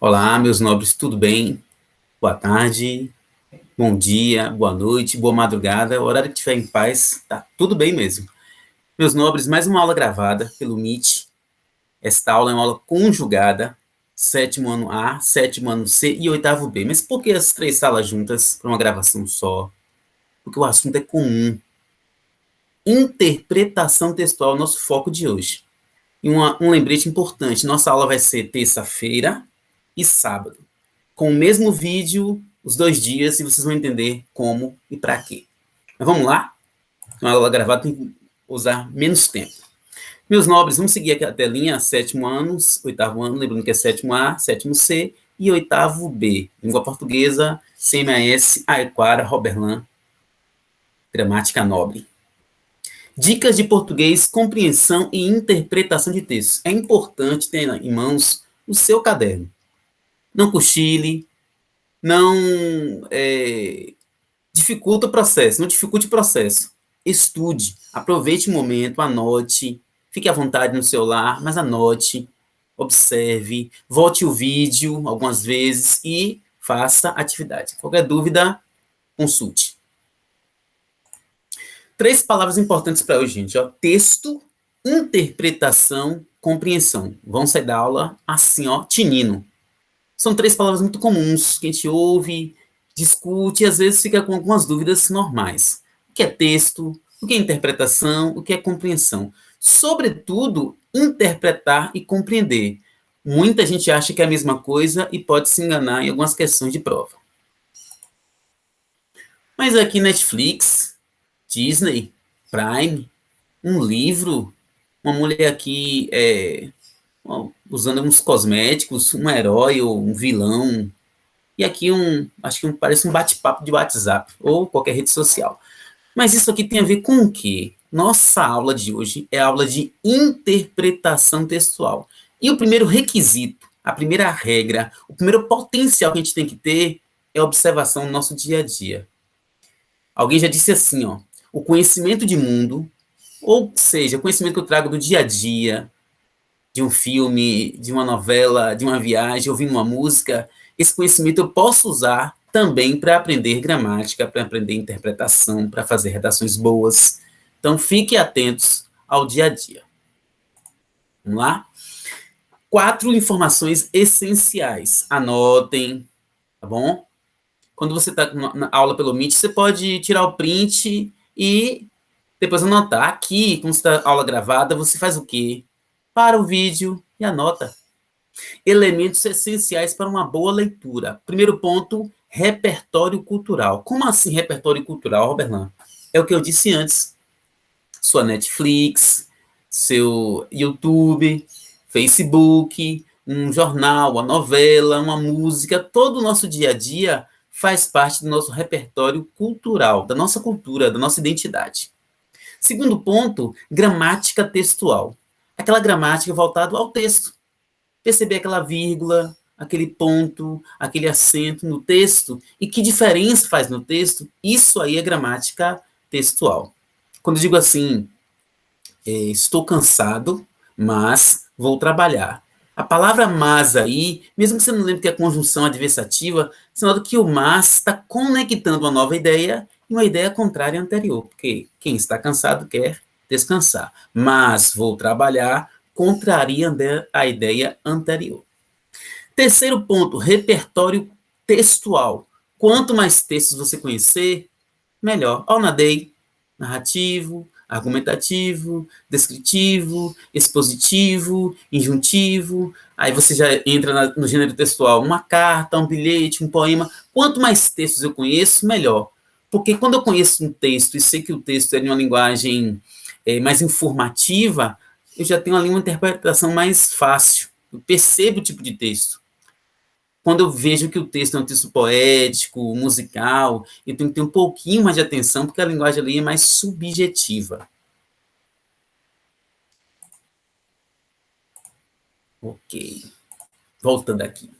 Olá, meus nobres, tudo bem? Boa tarde, bom dia, boa noite, boa madrugada, o horário que estiver em paz, tá tudo bem mesmo. Meus nobres, mais uma aula gravada pelo Meet. Esta aula é uma aula conjugada, sétimo ano A, sétimo ano C e oitavo B. Mas por que as três salas juntas para uma gravação só? Porque o assunto é comum. Interpretação textual é o nosso foco de hoje. E um lembrete importante, nossa aula vai ser terça-feira e sábado, com o mesmo vídeo, os 2 dias, e vocês vão entender como e para quê. Mas vamos lá? Uma aula gravada tem que usar menos tempo. Meus nobres, vamos seguir aqui a telinha, sétimo ano, oitavo ano, lembrando que é sétimo A, sétimo C e oitavo B. Língua portuguesa, CMAS, Aequara, Roberlan, gramática nobre. Dicas de português, compreensão e interpretação de textos. É importante ter em mãos o seu caderno. Não cochile, não dificulta o processo, não dificulte o processo. Estude, aproveite o momento, anote, fique à vontade no celular, mas anote, observe, volte o vídeo algumas vezes e faça atividade. Qualquer dúvida, consulte. 3 palavras importantes para hoje, gente. Ó. Texto, interpretação, compreensão. Vão sair da aula assim, ó, tinindo. São 3 palavras muito comuns que a gente ouve, discute e às vezes fica com algumas dúvidas normais. O que é texto? O que é interpretação? O que é compreensão? Sobretudo, interpretar e compreender. Muita gente acha que é a mesma coisa e pode se enganar em algumas questões de prova. Mas aqui Netflix, Disney, Prime, um livro, uma mulher aqui usando uns cosméticos, um herói ou um vilão, e aqui acho que parece um bate-papo de WhatsApp ou qualquer rede social. Mas isso aqui tem a ver com o quê? Nossa aula de hoje é a aula de interpretação textual. E o primeiro requisito, a primeira regra, o primeiro potencial que a gente tem que ter é a observação no nosso dia a dia. Alguém já disse assim, ó, o conhecimento de mundo, ou seja, o conhecimento que eu trago do dia a dia, de um filme, de uma novela, de uma viagem, ouvindo uma música, esse conhecimento eu posso usar também para aprender gramática, para aprender interpretação, para fazer redações boas. Então, fiquem atentos ao dia a dia. Vamos lá? 4 informações essenciais. Anotem, tá bom? Quando você está na aula pelo Meet, você pode tirar o print e depois anotar. Aqui, quando você está aula gravada, você faz o quê? Para o vídeo e anota. Elementos essenciais para uma boa leitura. Primeiro ponto, repertório cultural. Como assim repertório cultural, Roberlan? É o que eu disse antes. Sua Netflix, seu YouTube, Facebook, um jornal, uma novela, uma música, todo o nosso dia a dia faz parte do nosso repertório cultural, da nossa cultura, da nossa identidade. Segundo ponto, gramática textual. Aquela gramática voltada ao texto. Perceber aquela vírgula, aquele ponto, aquele acento no texto e que diferença faz no texto, isso aí é gramática textual. Quando eu digo assim, estou cansado, mas vou trabalhar. A palavra mas aí, mesmo que você não lembre que é conjunção adversativa, você nota que o mas está conectando uma nova ideia e uma ideia contrária à anterior, porque quem está cansado quer descansar. Mas vou trabalhar contraria a ideia anterior. Terceiro ponto, repertório textual. Quanto mais textos você conhecer, melhor. All na day, narrativo, argumentativo, descritivo, expositivo, injuntivo. Aí você já entra no gênero textual, uma carta, um bilhete, um poema. Quanto mais textos eu conheço, melhor. Porque quando eu conheço um texto e sei que o texto é de uma linguagem mais informativa, eu já tenho ali uma interpretação mais fácil. Eu percebo o tipo de texto. Quando eu vejo que o texto é um texto poético, musical, eu tenho que ter um pouquinho mais de atenção, porque a linguagem ali é mais subjetiva. Ok. Voltando aqui.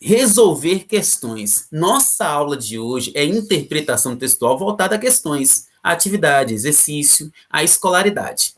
Resolver questões. Nossa aula de hoje é interpretação textual voltada a questões, a atividade, exercício, a escolaridade.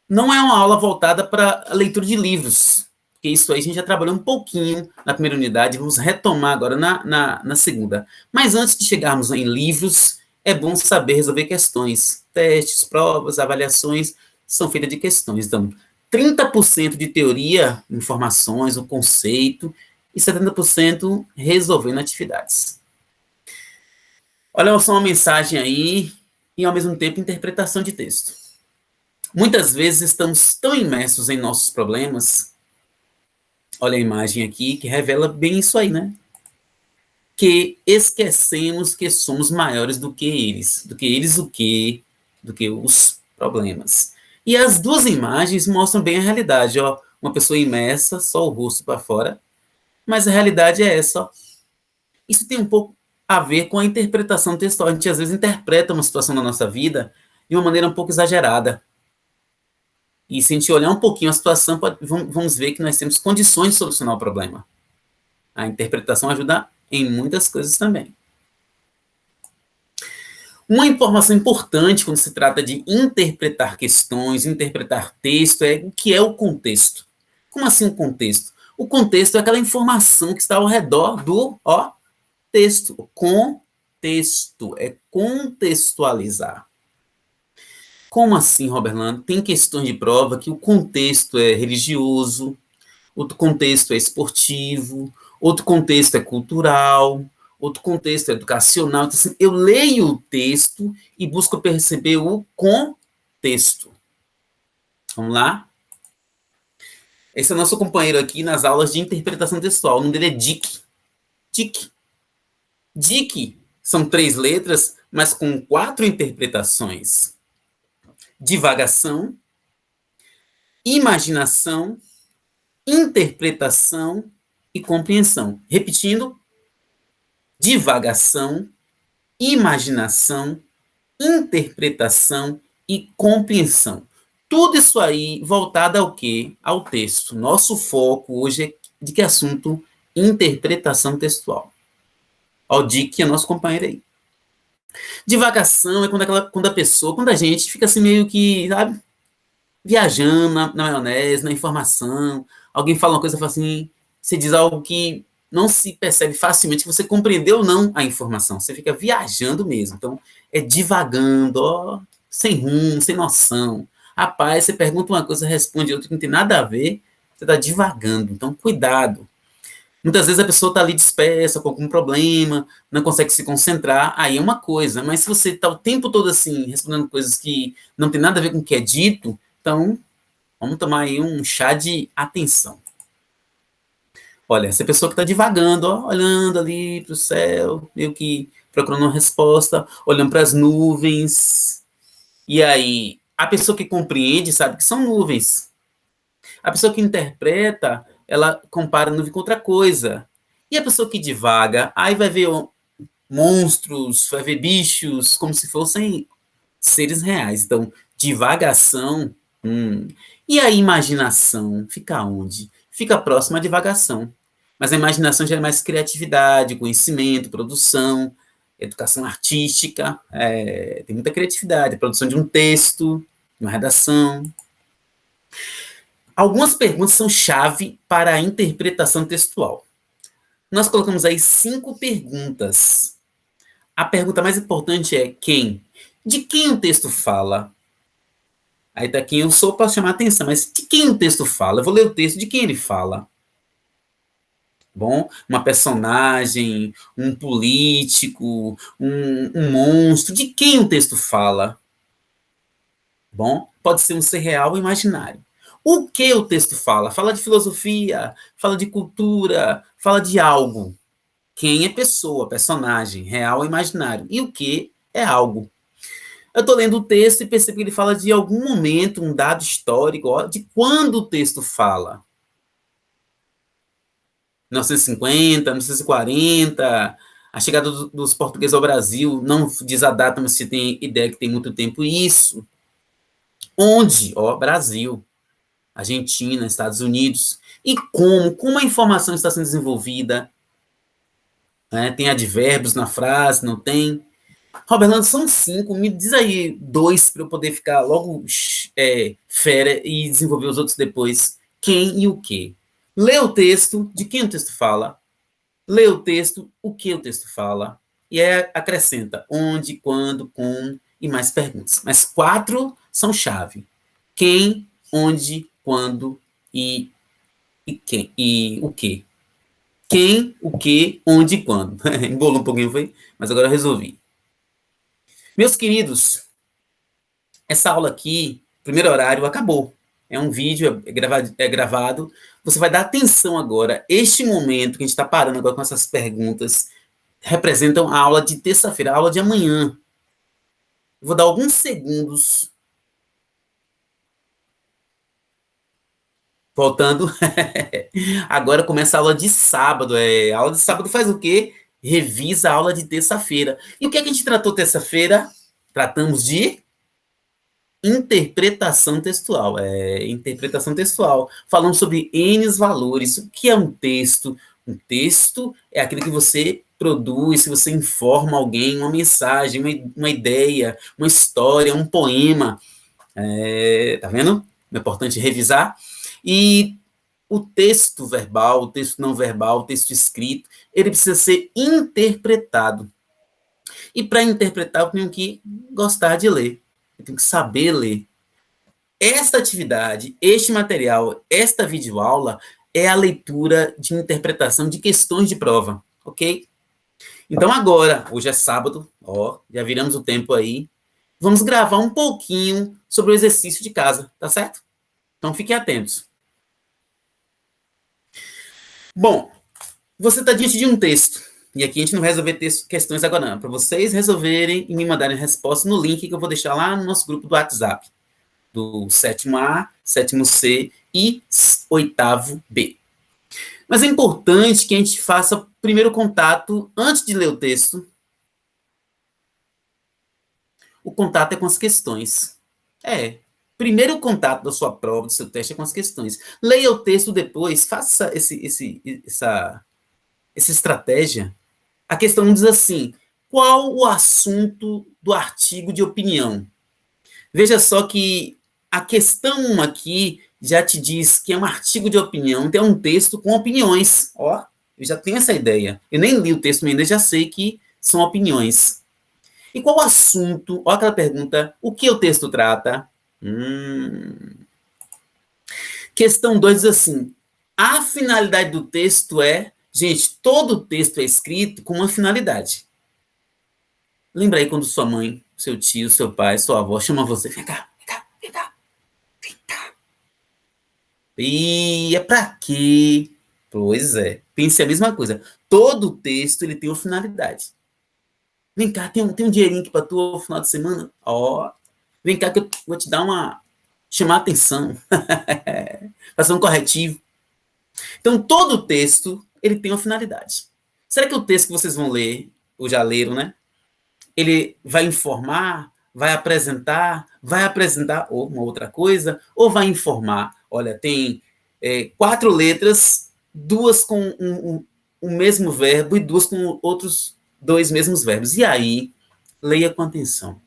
Não é uma aula voltada para a leitura de livros, porque isso aí a gente já trabalhou um pouquinho na primeira unidade, vamos retomar agora na segunda. Mas antes de chegarmos em livros, é bom saber resolver questões. Testes, provas, avaliações são feitas de questões. Então, 30% de teoria, informações, o conceito, e 70% resolvendo atividades. Olha só uma mensagem aí, e ao mesmo tempo interpretação de texto. Muitas vezes estamos tão imersos em nossos problemas, olha a imagem aqui, que revela bem isso aí, né? Que esquecemos que somos maiores do que eles. Do que eles o quê? Do que os problemas. E as duas imagens mostram bem a realidade, ó. Uma pessoa imersa, só o rosto para fora, mas a realidade é essa, ó. Isso tem um pouco a ver com a interpretação textual. A gente às vezes interpreta uma situação na nossa vida de uma maneira um pouco exagerada. E se a gente olhar um pouquinho a situação, vamos ver que nós temos condições de solucionar o problema. A interpretação ajuda em muitas coisas também. Uma informação importante quando se trata de interpretar questões, interpretar texto, é o que é o contexto. Como assim o contexto? O contexto é aquela informação que está ao redor do texto. O contexto é contextualizar. Como assim, Roberlando? Tem questões de prova que o contexto é religioso, outro contexto é esportivo, outro contexto é cultural, outro contexto é educacional. Então, assim, eu leio o texto e busco perceber o contexto. Vamos lá? Esse é o nosso companheiro aqui nas aulas de interpretação textual. O nome dele é Dick. Dick. Dick são 3 letras, mas com 4 interpretações. Divagação, imaginação, interpretação e compreensão. Repetindo, divagação, imaginação, interpretação e compreensão. Tudo isso aí voltado ao quê? Ao texto. Nosso foco hoje é de que assunto? Interpretação textual. Ó, o Dick é nosso companheiro aí. Divagação é quando a pessoa, quando a gente fica assim meio que, sabe, viajando na maionese, na informação. Alguém fala uma coisa e fala assim, você diz algo que não se percebe facilmente que você compreendeu ou não a informação. Você fica viajando mesmo. Então, é divagando, ó, sem rumo, sem noção. Rapaz, você pergunta uma coisa, responde outra que não tem nada a ver, você está divagando. Então, cuidado. Muitas vezes a pessoa está ali dispersa, com algum problema, não consegue se concentrar, aí é uma coisa. Mas se você está o tempo todo assim, respondendo coisas que não tem nada a ver com o que é dito, então vamos tomar aí um chá de atenção. Olha, essa pessoa que está divagando, ó, olhando ali para o céu, meio que procurando uma resposta, olhando para as nuvens. E aí, a pessoa que compreende sabe que são nuvens. A pessoa que interpreta, ela compara nuvem com outra coisa. E a pessoa que divaga, aí vai ver monstros, vai ver bichos, como se fossem seres reais. Então, divagação. E a imaginação fica onde? Fica próxima à divagação. Mas a imaginação já é mais criatividade, conhecimento, produção, educação artística, tem muita criatividade, produção de um texto, uma redação. Algumas perguntas são chave para a interpretação textual. Nós colocamos aí 5 perguntas. A pergunta mais importante é quem? De quem o texto fala? Aí tá quem eu sou para chamar a atenção, mas de quem o texto fala? Eu vou ler o texto, de quem ele fala? Bom, uma personagem, um político, um monstro, de quem o texto fala? Bom, pode ser um ser real ou imaginário. O que o texto fala? Fala de filosofia, fala de cultura, fala de algo. Quem é pessoa, personagem, real ou imaginário? E o que é algo? Eu estou lendo o texto e percebo que ele fala de algum momento, um dado histórico, ó, de quando o texto fala. 1950, 1940, a chegada dos portugueses ao Brasil, não diz a data, mas você tem ideia que tem muito tempo isso. Onde? Ó, Brasil, Argentina, Estados Unidos. E como a informação está sendo desenvolvida? Né? Tem advérbios na frase, não tem? Roberlando, são 5. Me diz aí 2 para eu poder ficar logo fera e desenvolver os outros depois. Quem e o que? Lê o texto, de quem o texto fala. Lê o texto, o que o texto fala. E aí acrescenta onde, quando, como e mais perguntas. Mas 4 são chave. Quem, onde, quando e o que. Quem, o que, onde e quando. Embolou um pouquinho, foi? Mas agora eu resolvi. Meus queridos, essa aula aqui, primeiro horário, acabou. É um vídeo, é gravado. Você vai dar atenção agora. Este momento que a gente está parando agora com essas perguntas representam a aula de terça-feira, a aula de amanhã. Eu vou dar alguns segundos. Voltando. Agora começa a aula de sábado. A aula de sábado faz o quê? Revisa a aula de terça-feira. E o que é que a gente tratou terça-feira? Tratamos de interpretação textual. Interpretação textual. Falamos sobre N valores. O que é um texto? Um texto é aquilo que você produz, se você informa alguém, uma mensagem, uma ideia, uma história, um poema. Tá vendo? É importante revisar. E o texto verbal, o texto não verbal, o texto escrito, ele precisa ser interpretado. E para interpretar, eu tenho que gostar de ler. Eu tenho que saber ler. Esta atividade, este material, esta videoaula é a leitura de interpretação de questões de prova, ok? Então agora, hoje é sábado, já viramos o tempo aí, vamos gravar um pouquinho sobre o exercício de casa, tá certo? Então fiquem atentos. Bom, você está diante de um texto, e aqui a gente não vai resolver questões agora não, para vocês resolverem e me mandarem resposta no link que eu vou deixar lá no nosso grupo do WhatsApp, do 7º A, 7º C e 8º B. Mas é importante que a gente faça primeiro contato, antes de ler o texto, o contato é com as questões. Primeiro contato da sua prova, do seu teste é com as questões. Leia o texto depois, faça essa estratégia. A questão diz assim: qual o assunto do artigo de opinião? Veja só que a questão 1 aqui já te diz que é um artigo de opinião, então é um texto com opiniões. Eu já tenho essa ideia. Eu nem li o texto ainda, já sei que são opiniões. E qual o assunto? Olha aquela pergunta: o que o texto trata? Questão 2 diz assim: a finalidade do texto é... Gente, todo texto é escrito com uma finalidade. Lembra aí quando sua mãe, seu tio, seu pai, sua avó chama você: vem cá, vem cá, vem cá, vem cá. E é pra quê? Pois é, pense a mesma coisa. Todo texto ele tem uma finalidade. Vem cá, tem um dinheirinho aqui pra tu no final de semana? Vem cá que eu vou te dar chamar a atenção. Fazer um corretivo. Então, todo texto, ele tem uma finalidade. Será que o texto que vocês vão ler, ou já leram, né? Ele vai informar, vai apresentar ou uma outra coisa, ou vai informar? Olha, tem 4 letras, 2 com um mesmo verbo e 2 com outros 2 mesmos verbos. E aí, leia com atenção.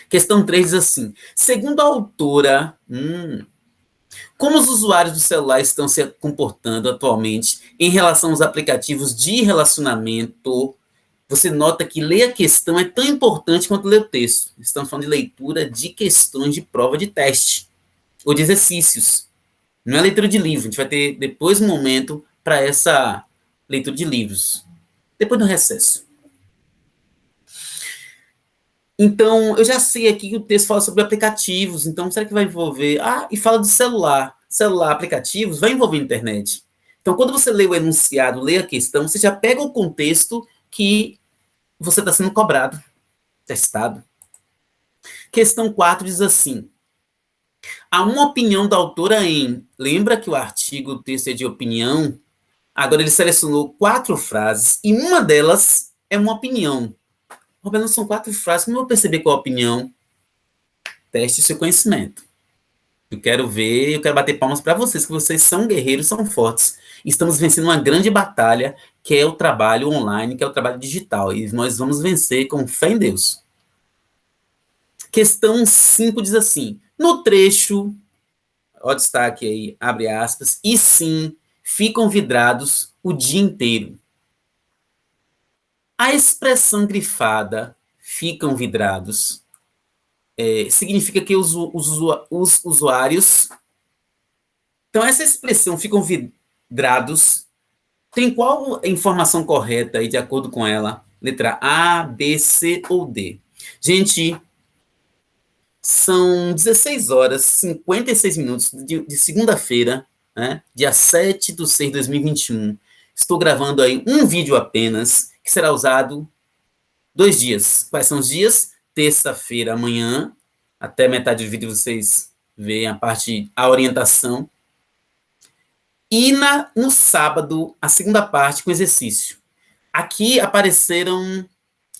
Questão 3 diz assim: segundo a autora, como os usuários do celular estão se comportando atualmente em relação aos aplicativos de relacionamento? Você nota que ler a questão é tão importante quanto ler o texto. Estamos falando de leitura de questões de prova de teste, ou de exercícios. Não é leitura de livro. A gente vai ter depois um momento para essa leitura de livros. Depois do recesso. Então, eu já sei aqui que o texto fala sobre aplicativos. Então, será que vai envolver... e fala de celular. Celular, aplicativos, vai envolver internet. Então, quando você lê o enunciado, lê a questão, você já pega o contexto que você está sendo cobrado, testado. Questão 4 diz assim: há uma opinião da autora em... Lembra que o artigo, o texto é de opinião? Agora ele selecionou 4 frases e uma delas é uma opinião. Roberto, são 4 frases, como eu vou perceber qual é a opinião? Teste seu conhecimento. Eu quero bater palmas para vocês, que vocês são guerreiros, são fortes. Estamos vencendo uma grande batalha que é o trabalho online, que é o trabalho digital. E nós vamos vencer com fé em Deus. Questão 5 diz assim: no trecho, ó, destaque aí, abre aspas, e sim, ficam vidrados o dia inteiro. A expressão grifada, ficam vidrados, significa que os usuários. Então, essa expressão, ficam vidrados, tem qual a informação correta aí, de acordo com ela? Letra A, B, C ou D? Gente, são 16 horas e 56 minutos de segunda-feira, né? Dia 7 de 6 de 2021. Estou gravando aí um vídeo apenas, que será usado 2 dias. Quais são os dias? Terça-feira, amanhã, até metade do vídeo vocês veem a orientação. E no sábado, a segunda parte com exercício. Aqui apareceram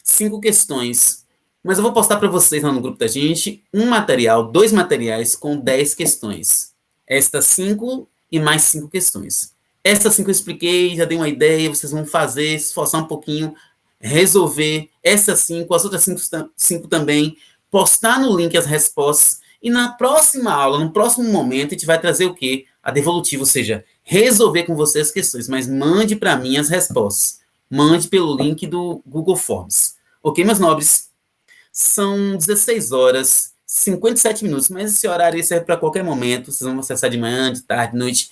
5 questões, mas eu vou postar para vocês lá no grupo da gente um material, 2 materiais com 10 questões. Estas 5 e mais 5 questões. Estas 5 eu expliquei, já dei uma ideia, vocês vão fazer, se esforçar um pouquinho, resolver essas 5, as outras 5 também, postar no link as respostas, e na próxima aula, no próximo momento, a gente vai trazer o quê? A devolutiva, ou seja, resolver com vocês as questões, mas mande para mim as respostas. Mande pelo link do Google Forms. Ok, meus nobres? São 16 horas, 57 minutos, mas esse horário serve para qualquer momento. Vocês vão acessar de manhã, de tarde, de noite.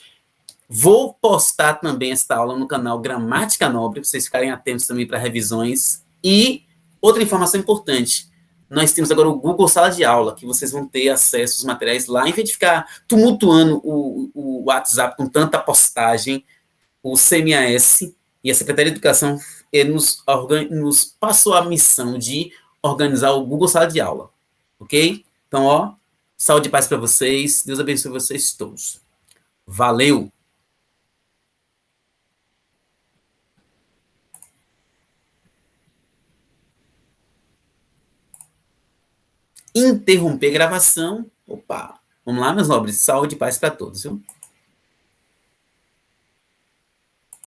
Vou postar também esta aula no canal Gramática Nobre, para vocês ficarem atentos também para revisões. E outra informação importante, nós temos agora o Google Sala de Aula, que vocês vão ter acesso aos materiais lá, em vez de ficar tumultuando o WhatsApp com tanta postagem. O CMAS e a Secretaria de Educação nos passou a missão de organizar o Google Sala de Aula, ok? Então, ó, saúde e paz para vocês, Deus abençoe vocês todos. Valeu! Interromper a gravação. Opa, vamos lá, meus nobres, saúde e paz para todos, viu?